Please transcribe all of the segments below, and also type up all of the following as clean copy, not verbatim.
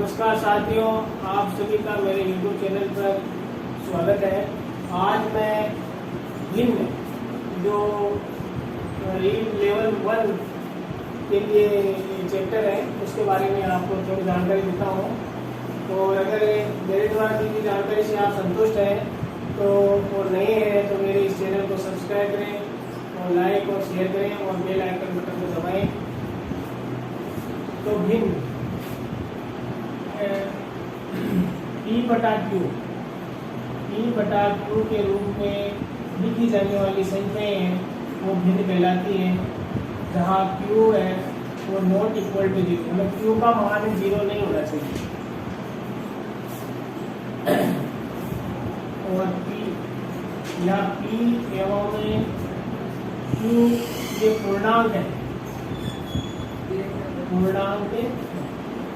नमस्कार साथियों, आप सभी का मेरे YouTube चैनल पर स्वागत है। आज मैं भिन्न जो रीड लेवल 1 के लिए चैप्टर है उसके बारे में आपको थोड़ी जानकारी देता हूँ। और अगर मेरे द्वारा दी गई जानकारी से आप संतुष्ट हैं तो और नए हैं तो मेरे इस चैनल को सब्सक्राइब करें और लाइक और शेयर करें और बेल आइकन बटन को दबाएं। तो भिन्न P/Q के रूप में लिखी जाने वाली संख्याएं हैं वो भिन्न कहलाती हैं, जहाँ Q है वो नॉट इक्वल टू 0, मतलब Q का मान 0 नहीं होना चाहिए। और P या P एवं Q ये पूर्णांक है।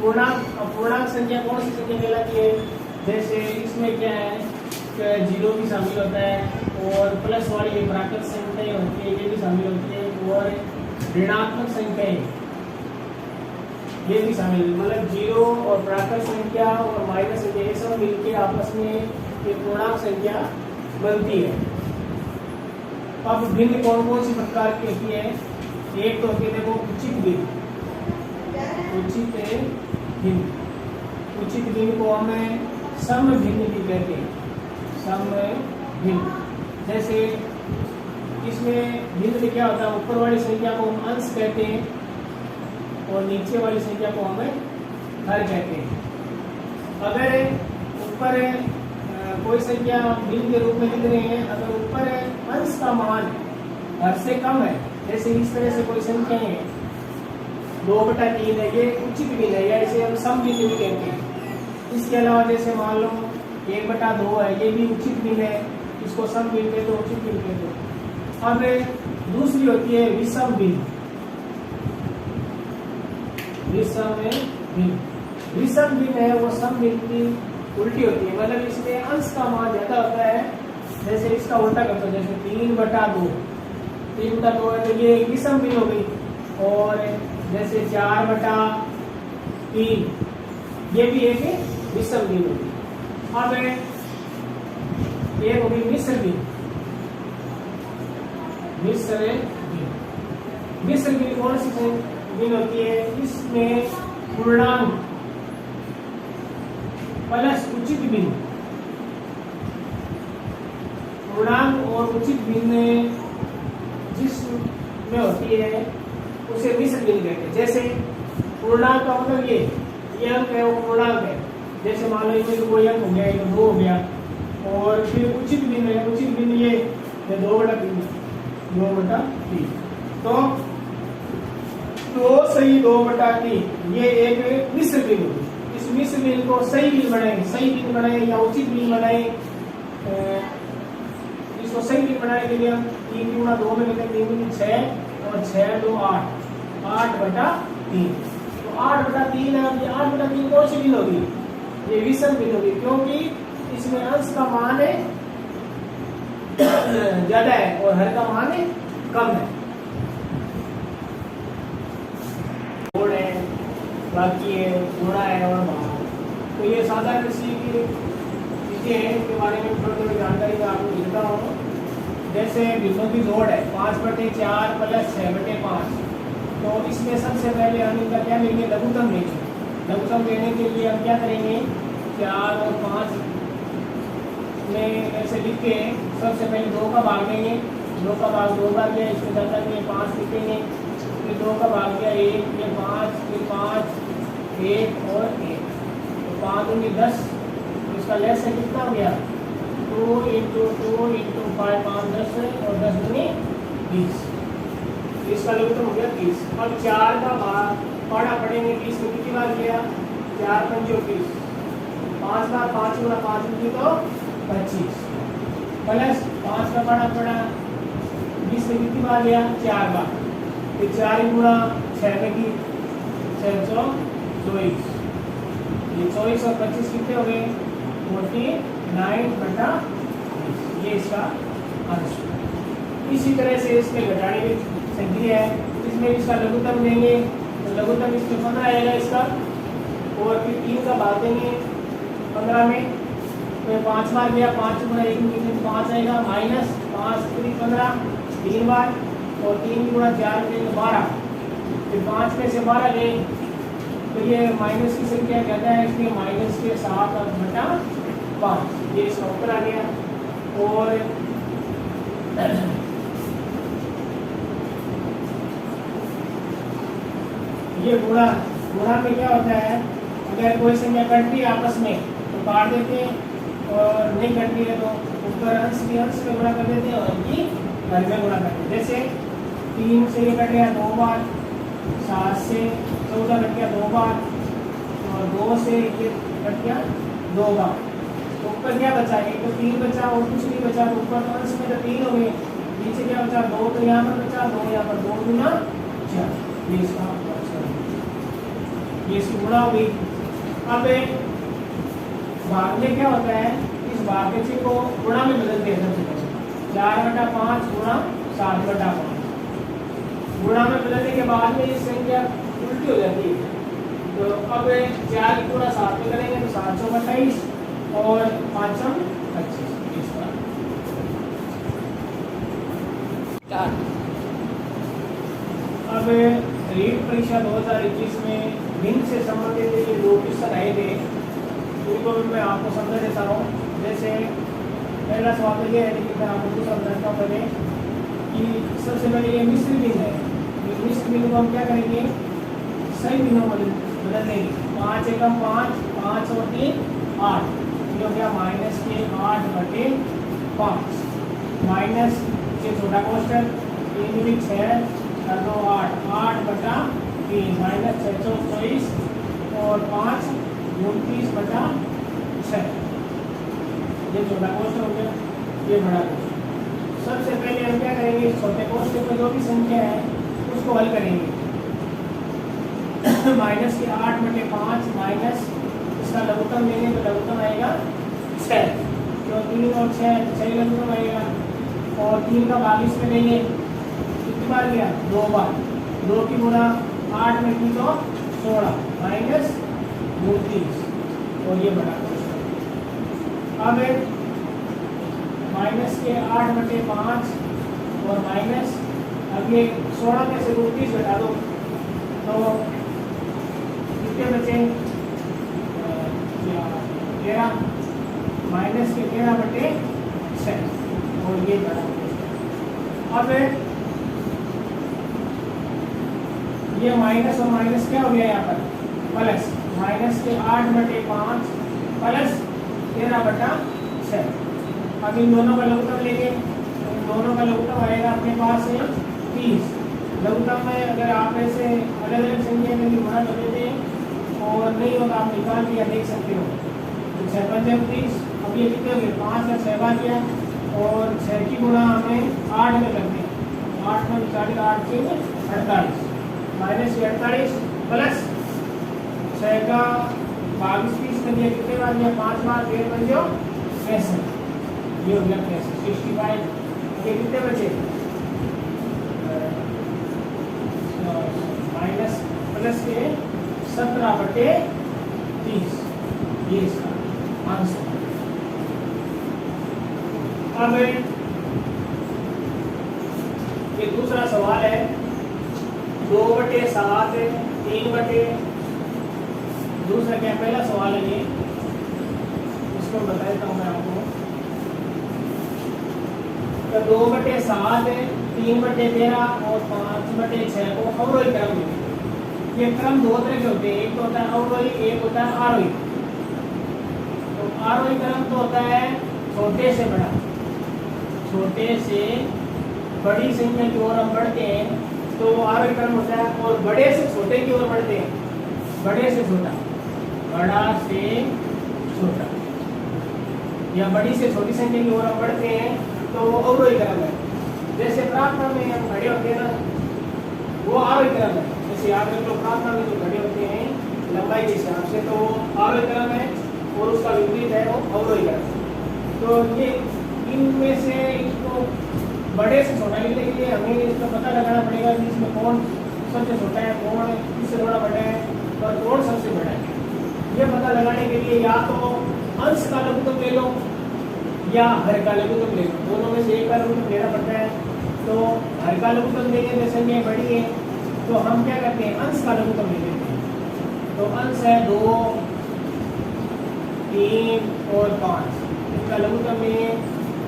पूर्णांक संख्या कौन सी संख्या कहलाती है? जैसे इसमें क्या है कि 0 भी शामिल होता है और प्लस वाली ये प्राकृत संख्याएं होती है, ये भी शामिल होती है, और ऋणात्मक संख्याएं ये भी शामिल, मतलब 0 और प्राकृत संख्या और माइनस संख्या ये सब मिलके आपस में एक पूर्णांक संख्या बनती है। अब भिन्न कौन कौन सी प्रकार की होती है? एक तो होती है देखो उचित भिन्न। उचित भिन्न को हमें सम भिन्न भी कहते हैं। सम भिन्न, जैसे इसमें भिन्न में क्या होता है, ऊपर वाली संख्या को हम अंश कहते हैं और नीचे वाली संख्या को हमें हर कहते हैं। अगर ऊपर कोई संख्या भिन्न के रूप में लिख रहे हैं, अगर ऊपर अंश का मान हर से कम है, जैसे इस तरह से कोई संख्या है 2/3 है, ये उचित भिन्न है या इसे हम सम भिन्न भी कहते हैं। इसके अलावा जैसे मान लो 1/2 है, ये भी उचित भिन्न है, इसको सम भिन्न कहते, उचित भिन्न कहते। अब दूसरी होती है विषम भिन्न। विषम भिन्न है वो सम भिन्न की उल्टी होती है, मतलब इसमें अंश का मान ज्यादा होता है। जैसे इसका उल्टा करते हो, जैसे 3/2 है तो ये विषम भिन्न हो गई। और जैसे 4/3 ये भी एक विषम भिन्न होगी। अब एक होगी मिश्र भिन्न। मिश्र भिन्न कौन सी भिन्न होती है? इसमें पूर्णांक प्लस उचित भिन्न, पूर्णांक और उचित भिन्न जिसमें होती है उसे मिश्र भिन्न कहते हैं। जैसे पूर्णांक का मतलब ये अंक है वो पूर्णांक है। जैसे मान लो इसमें कोई अंक हो गया, ये 2 हो गया, और फिर उचित भिन्न है, उचित भिन्न ये 2/3 तो 2 सही 2/3 ये एक मिश्र भिन्न होगी। इस मिश्र भिन्न को सही भिन्न बनाए या उचित भिन्न बनाए। इसको सही भिन्न बनाने के लिए हम 3 × 2 में लेते हैं, 3 × 6 और 6 2 8/3। तो 8/3 है। ये 8/3 कौन सी भिन्न होगी? ये विषम भिन्न होगी, क्योंकि इसमें अंश का मान है ज्यादा है और हर का मान है कम है। जोड़ है, बाकी है, गुणा है और भाग। तो ये साधारण सी की चीजें हैं, इनके बारे में थोड़ी जानकारी मैं आपको देता हूँ। जैसे भिन्नों की जोड़ है 5/4 + 6/5, तो इसमें सबसे पहले हम इनका क्या लेंगे? लघुत्तम लेंगे। लघुत्तम लेने के लिए हम क्या करेंगे? 4 और 5 में ऐसे लिख के सबसे पहले 2 का भाग देंगे। 2 का भाग 2 बार गया, इसमें जाता है 5 लिखेंगे, फिर 2 का भाग गया 1, ये 5, फिर 5, 1 और 1, तो 5 × 10। इसका लेस है कितना हो गया? 2 × 2 × 5 5 10 है, और 10 × 20, इसका लघुत्तम हो गया 30। अब 4 का भाग पढ़ा पढ़ेंगे 20 में कितनी बार गया? 4 × 5 = 20, 5 बार 5 × 5 तो 25, प्लस 5 का पढ़ा 20 में कितनी बार गया? 4 बार, फिर 4 × 6 में की 6 24, ये 24 और 25 कितने हो गए? 49/20, ये इसका आंसर। इसी तरह से इसके घटाने की संख्या है, इसमें इसका लघुत्तम लेंगे तो लघुत्तम इसमें 15 आएगा, इसका और फिर 3 का भाग देंगे 15 में, तो 5 बार गया, 5 गुणा 1 में 5 आएगा, माइनस 5 3 15 3 बार, और 3 गुणा 4 में 12, फिर 5 में से 12 गए, तो ये माइनस की संख्या कहता है कि माइनस के 7/5, ये इसका उत्तर आ गया। और ये गुणा में क्या होता है, अगर कोई संख्या कटती है आपस में तो काट देते हैं, और नहीं कटती है तो ऊपर अंश की अंश में गुणा कर देते हैं और इनकी घर में गुणा करते हैं। जैसे 3 से ये कट गया 2 बार, 7 से 14 कट गया 2 बार, और 2 से ये कट गया 2 बार, तो ऊपर क्या बचा, एक तो 3 बचा और कुछ नहीं बचा, तो ऊपर तो अंश में तो 3 हो गए, नीचे क्या बचा 2, तो यहाँ पर बचा 2, यहाँ पर 2 गुना 4, ये इसका ये इसकी गुणा हो गई। अब भाग में क्या होता है, इस भाग्य को गुणा में बदलते हैं। सबसे पहले 4/5 गुणा 7/5, गुणा में बदलने के बाद में ये संख्या उल्टी हो जाती है, तो अब 4 गुणा 7 में करेंगे तो 728 और 5 25। अब रीट परीक्षा 2021 में भिन्न से संबंधित ये 2 क्वेश्चन आए थे, उनको भी मैं आपको समझा देता हूँ। जैसे पहला सवाल ये है कि मैं आपको समझाता हूँ पहले कि सबसे पहले ये मिश्र भिन्न है, मिश्र भिन्न को हम क्या करेंगे, सही भिन्नों में बदल देंगे। 5 एकम 5, 5 और 3 8, ये हो गया माइनस के 8/5, माइनस ये छोटा कोष्टक 3 6 और 2 8, 8/3 माइनस 624 और 5 29/6, ये छोटा कोष्टक हो गया, ये बड़ा कोष्टक। सबसे पहले हम क्या करेंगे, छोटे कोष्टक में जो भी संख्या है उसको हल करेंगे। माइनस के 8/5 माइनस इसका लघुत्तम लेंगे तो लघुत्तम आएगा 6, तो 3 और 6 लघुत्तम आएगा, और 3 का भाग इसमें लेंगे, कितनी बार लिया 2 बार, 2 की गुणा 8 में की तो 16 माइनस 29, और ये बड़ा कोष्टक। अब माइनस के 8/5 और माइनस, अब ये 16 में से 29 घटा दो तो कितने बचे 13, माइनस के 13/6, और ये बड़ा कोष्टक। अब ये माइनस और माइनस क्या हो गया यहाँ पर प्लस, माइनस के 8/5 प्लस 13/6। अब इन दोनों का लघुत्तम लेंगे, इन दोनों का लघुत्तम आएगा अपने पास 30। लघुत्तम में अगर आप ऐसे अलग अलग संख्या में गुणा कर देते हैं और नहीं होगा आप निकाल के देख सकते हो, तो 6 × 30, अब ये कितने हो गए 5 का 6 बार किया, और 6 की गुणा हमें 8 में करते हैं, 8 में 8 के 48 माइनस 48 प्लस 6 का भाग 30 कर दिया, कितने बार दिया 5 बार, 13 बन जाओ 65, ये हो गया 65। ये कितने बचे माइनस प्लस के 17/30, ये इसका आंसर। अब ये दूसरा सवाल है 2/7 3/, दूसरा क्या पहला सवाल है ये, इसको बता देता हूँ मैं आपको। तो 2/7 3/13 और 5/6 को अवरोही क्रम में, ये क्रम 2 तरह के होते हैं, एक तो होता है अवरोही, एक होता है आरोही। तो आरोही क्रम तो होता है छोटे से बड़ा, छोटे से बड़ी संख्या की ओर हम बढ़ते हैं तो वो आरोही क्रम होता है, और बड़े से छोटे की ओर बढ़ते हैं, बड़े से छोटा, बड़ा से छोटा, या बड़ी से छोटी संख्या की ओर हम बढ़ते हैं तो वो अवरोही क्रम है। जैसे प्रार्थना में हम खड़े होते हैं ना, वो आरोही क्रम है। जैसे याद रख लो, प्रार्थना में जो खड़े होते हैं लंबाई के हिसाब से, तो वो आरोही क्रम है, और उसका विपरीत है वो अवरोही क्रम। तो ये इनमें से इसको बड़े से छोटा लिखने के लिए हमें इसका पता लगाना पड़ेगा कि इसमें कौन सबसे छोटा है, कौन इससे थोड़ा बड़ा है, और कौन सबसे बड़ा है। पता लगाने के लिए या तो अंश का लघुत्तम ले लो या हर का लघुत्तम ले लो, दोनों में से एक का लघुत्तम लेना पड़ता है। तो हर का लघुत्तम लेंगे तो संख्या बड़ी है, तो हम क्या करते हैं अंश का लघुत्तम ले लेते हैं। तो अंश है 2, 3 और 5, इसका लघुत्तम लेंगे।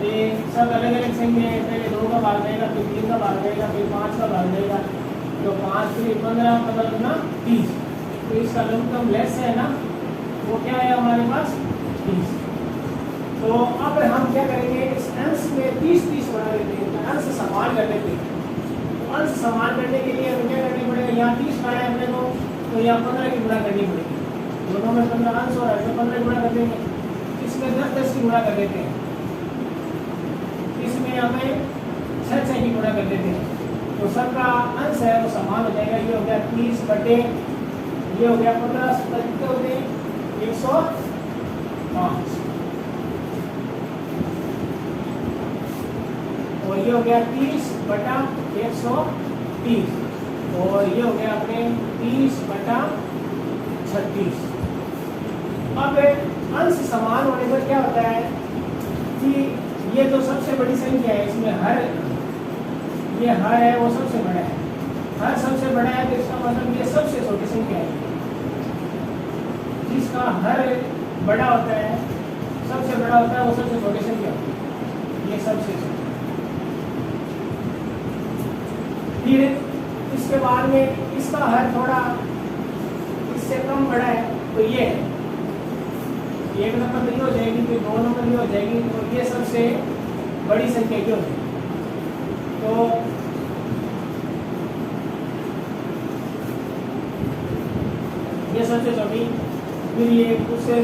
ये सब अलग अलग संख्या है, पहले 2 का भाग देगा, फिर 3 का भाग देगा, फिर 5 का भाग देगा। तो 5 फिर 15, 15 गुना 30, तो इसका लघुत्तम लेस है ना, वो क्या है हमारे पास 30। तो अब हम क्या करेंगे, इस अंश में 30 बना देते हैं, तो अंश समान कर देते हैं। तो अंश समान करने के लिए हमें क्या करना पड़ेगा, यहाँ 30 का है अपने को, तो यहाँ 15 की गुणा करनी पड़ेगी। दोनों में 15 अंश हो रहा है तो 15 गुणा कर देंगे। इसमें 10 की गुणा कर देते हैं, इसमें हमें 6 की गुणा कर देते हैं। तो सबका अंश है वो समान हो जाएगा। ये हो गया 30 बटे, ये हो गया 15, कितने होते हैं 105, और ये हो गया 30 बटा 130, और ये हो गया अपने 30 बटा 36। अब अंश समान होने पर क्या होता है कि ये तो सबसे बड़ी संख्या है, इसमें हर, ये हर है वो सबसे बड़ा है, हर सबसे बड़ा है, तो इसका मतलब ये सबसे छोटी संख्या है। जिसका हर बड़ा होता है, सबसे बड़ा होता है, वो सबसे छोटी संख्या होती है, ये सबसे छोटी। फिर इसके बाद में इसका हर थोड़ा इससे कम बड़ा है, तो ये एक नंबर नहीं हो जाएगी, फिर 2 नंबर नहीं हो जाएगी, तो ये सबसे बड़ी संख्या क्यों है। तो ये सबसे छोटी, फिर ये उससे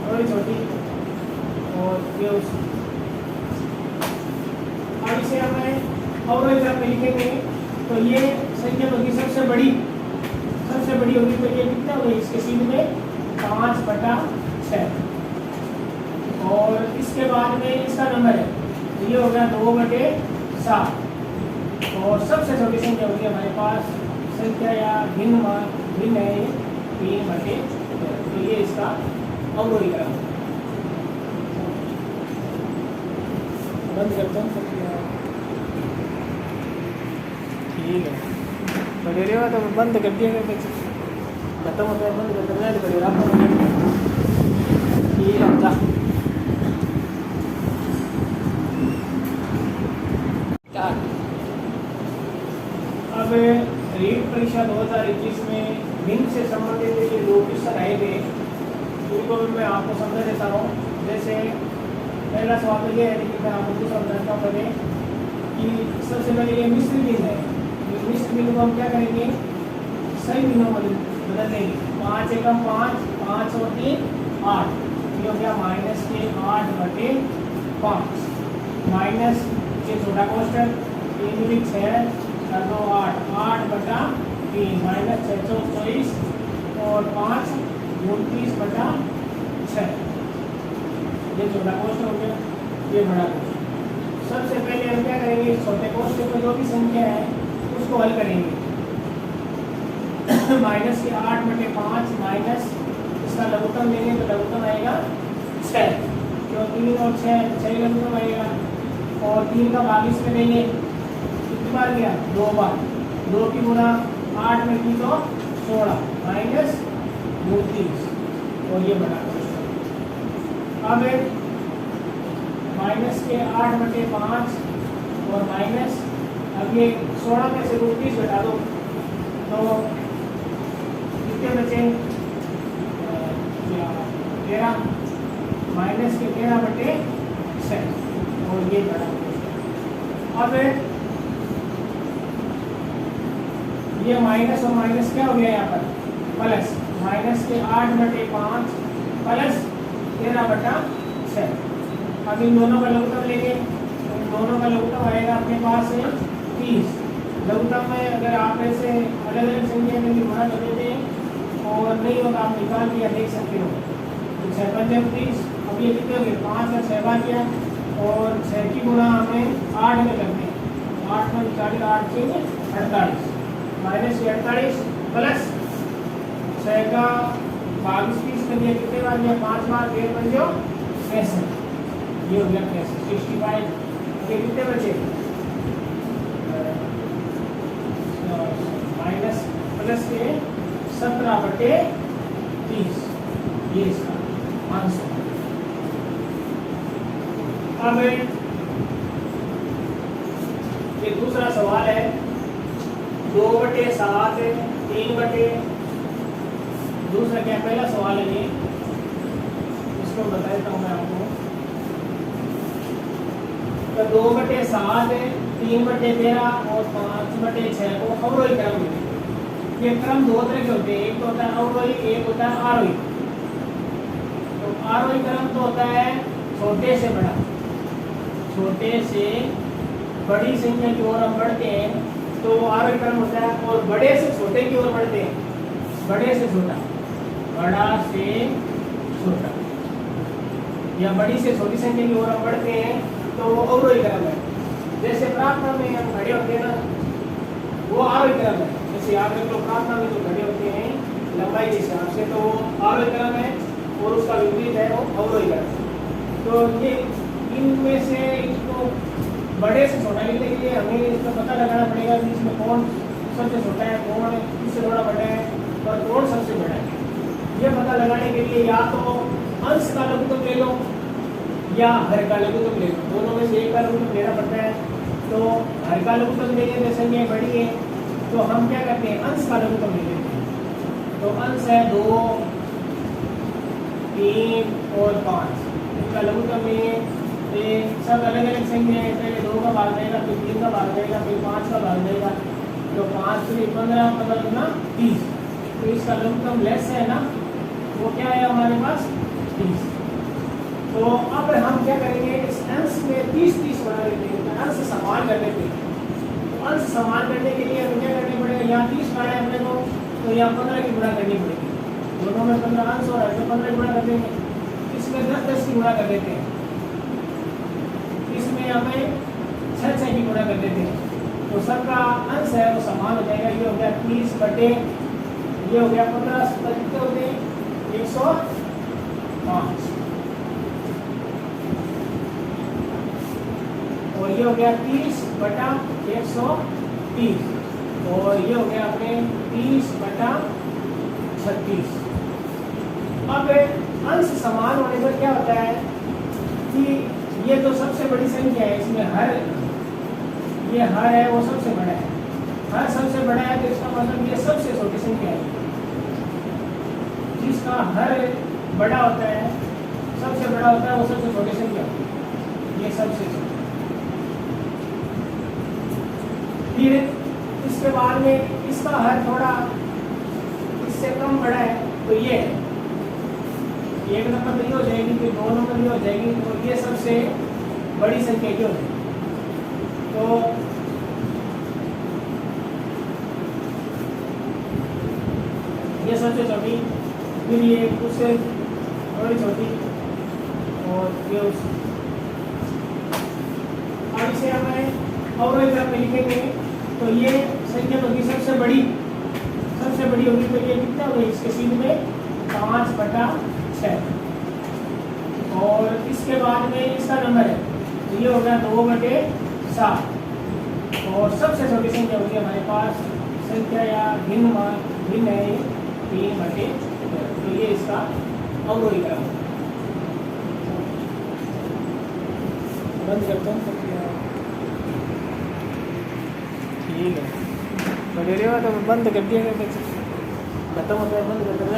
थोड़ी छोटी, और ये उस, अब इसे हमें और एक तरफ लिखेंगे, तो ये संख्या होगी सबसे बड़ी, सबसे बड़ी होगी, तो ये कितना होगी इसके सीध में 5 बटा 6, और इसके बाद में इसका नंबर है, तो ये हो गया 2 बटे 7, और सबसे छोटी संख्या होगी हमारे पास संख्या या भिन्न है ये 3 बटे 2, तो ये इसका अवरोही क्रम। बंद करता हूँ, ठीक है, बड़े रहेगा तो बंद कर दिया गया, खत्म होता है बंद कर देना पड़ेगा आपको। ठीक है, अब रीट परीक्षा 2021 में भिन्न से संबंधित ये 2 क्वेश्चन आए थे, उनको भी मैं आपको समझा देता हूँ। जैसे पहला सवाल तो ये है कि मैं आपको समझाता हूँ पहले कि सबसे पहले ये मिश्र भिन्न है। मिश्र भिन्न को हम क्या करेंगे, सही भिन्नों में बदल देंगे। 5 एकम 5, 5 और 3 8, ये हो गया माइनस के 8 बटे 5, माइनस ये छोटा कोष्टक 3 दूनी 6 और 2 8, 8 बटा 3, माइनस 6 24 और 5 29 बटा 6, ये छोटा कोष्टक हो गया, ये बड़ा कोष्टक। सबसे पहले हम क्या करेंगे, छोटे कोष्टक में जो भी संख्या है उसको हल करेंगे। माइनस के 8 बटे 5 माइनस इसका लघुत्तम लेंगे तो लघुत्तम आएगा 6, क्यों 3 और 6 लघुत्तम आएगा, और 3 का भाग इसमें लेंगे, कितनी बार गया 2 बार, 2 की गुणा 8 में की तो 16 माइनस 29, और ये बड़ा कोष्टक। अब माइनस के 8 बटे 5 और माइनस, अब ये 16 में से 29 घटा दो तो कितने बचे 13, माइनस के 13 बटे 6, और ये बड़ा। अब ये माइनस और माइनस क्या हो गया यहाँ पर प्लस, माइनस के 8 बटे 5 प्लस 13 बटा 6। अब इन दोनों का लघुत्तम लेंगे, इन दोनों का लघुत्तम आएगा अपने पास 30। लघुत्तम में अगर आप ऐसे अलग अलग संख्या में भी गुणा कर देते हैं और नहीं होगा आप निकाल दिया देख सकते हो, तो 6 पंजे 30, अब ये कितने हो गए 5 का 6 बार किया, और 6 की गुणा हमें 8 में करते हैं, 8 में 40, 8 के 48, माइनस 48 प्लस 6 का भाग 30 इसमें दिया कितने बार दिया 5 बार, 5 पंजो 65, ये हो गया 65। ये कितने बचे माइनस प्लस के 17/30, ये इसका आंसर। अब ये दूसरा सवाल है 2/7, 3/, दूसरा क्या पहला सवाल है ये, इसको बता देता हूँ मैं आपको। तो 2/7, 3/13 और 5/6 को अवरोही क्रम में, ये क्रम दो तरह के होते हैं, एक तो होता है अवरोही, एक होता है आरोही। तो आरोही क्रम तो होता है छोटे से बड़ा, छोटे से बड़ी संख्या की ओर हम बढ़ते हैं तो वो आरोही क्रम होता है, और बड़े से छोटे की ओर बढ़ते हैं, बड़े से छोटा, बड़ा से छोटा, या बड़ी से छोटी संख्या की ओर हम बढ़ते हैं तो वो अवरोही क्रम है। जैसे प्रार्थना में हम खड़े होते हैं ना, वो आरोही क्रम है। जैसे याद रखो प्रार्थना में जो खड़े होते हैं लंबाई के हिसाब से, तो वो आरोही क्रम है, और उसका विपरीत है वो अवरोही क्रम। तो ये इनमें से इसको बड़े से छोटा लिखने के लिए हमें इसका पता लगाना पड़ेगा कि इसमें कौन सबसे छोटा है, कौन इससे थोड़ा बड़ा है और कौन सबसे बड़ा है। ये पता लगाने के लिए या तो अंश का लघुत्तम ले लो या हर का लघुत्तम ले लो, दोनों में से एक का लघुत्तम लेना पड़ता है। तो हर का लघुत्तम लेने में संख्या बड़ी है तो हम क्या करते हैं, अंश का लघुत्तम ले लेते हैं। तो अंश है 2, 3 और 5, इनका लघुत्तम लेंगे। सब अलग अलग संख्या है, पहले 2 का भाग देगा, फिर 3 का भाग देगा, फिर 5 का भाग देगा। तो 5 से 15, 15 गुना 30, तो इसका लघुत्तम लेस है ना, वो क्या है हमारे पास 30। तो अब हम क्या करेंगे, इस अंश में 30 बना लेते हैं, अंश समान कर लेते हैं। तो अंश समान करने के लिए हमें क्या करना पड़ेगा, यहाँ 30 बना है अपने को, तो यहाँ 15 की गुणा करनी पड़ेगी। दोनों में 15 अंश और हर में 15 की गुणा कर देंगे। इसमें 10 की गुणा कर देते हैं, इसमें हमें 6 की गुणा कर देते हैं। तो सबका अंश है वो समान हो जाएगा। ये हो गया 30 बटे, ये हो गया 15, कितने होते हैं 105, और ये हो गया 30/130, और ये हो गया अपने 30/36। अब अंश समान होने पर क्या होता है कि ये तो सबसे बड़ी संख्या है, इसमें हर, ये हर है वो सबसे बड़ा है, हर सबसे बड़ा है, तो इसका मतलब ये सबसे छोटी संख्या है। जिसका हर बड़ा होता है, सबसे बड़ा होता है, वो सबसे छोटी संख्या होती है, ये सबसे छोटी। फिर इसके बाद में इसका हर थोड़ा इससे कम बड़ा है, तो ये एक नंबर में हो जाएगी, फिर 2 नंबर में हो जाएगी, तो ये सबसे बड़ी संख्या क्यों है। तो ये सबसे छोटी, फिर ये उससे थोड़ी छोटी, और ये उस, अब इसे हमें अवरोही क्रम में लिखेंगे। तो ये संख्या होगी सबसे बड़ी होगी, तो ये कितना होगी इसके सीध में 5/6, और इसके बाद में इसका नंबर है, तो ये हो गया 2/7, और सबसे छोटी संख्या होगी हमारे पास संख्या या भिन्न है 3/12, तो ये इसका अवरोही क्रम है। बंद करता हूँ, ठीक है, बड़े तो बंद कर दिया, खत्म होता है, बंद कर देना,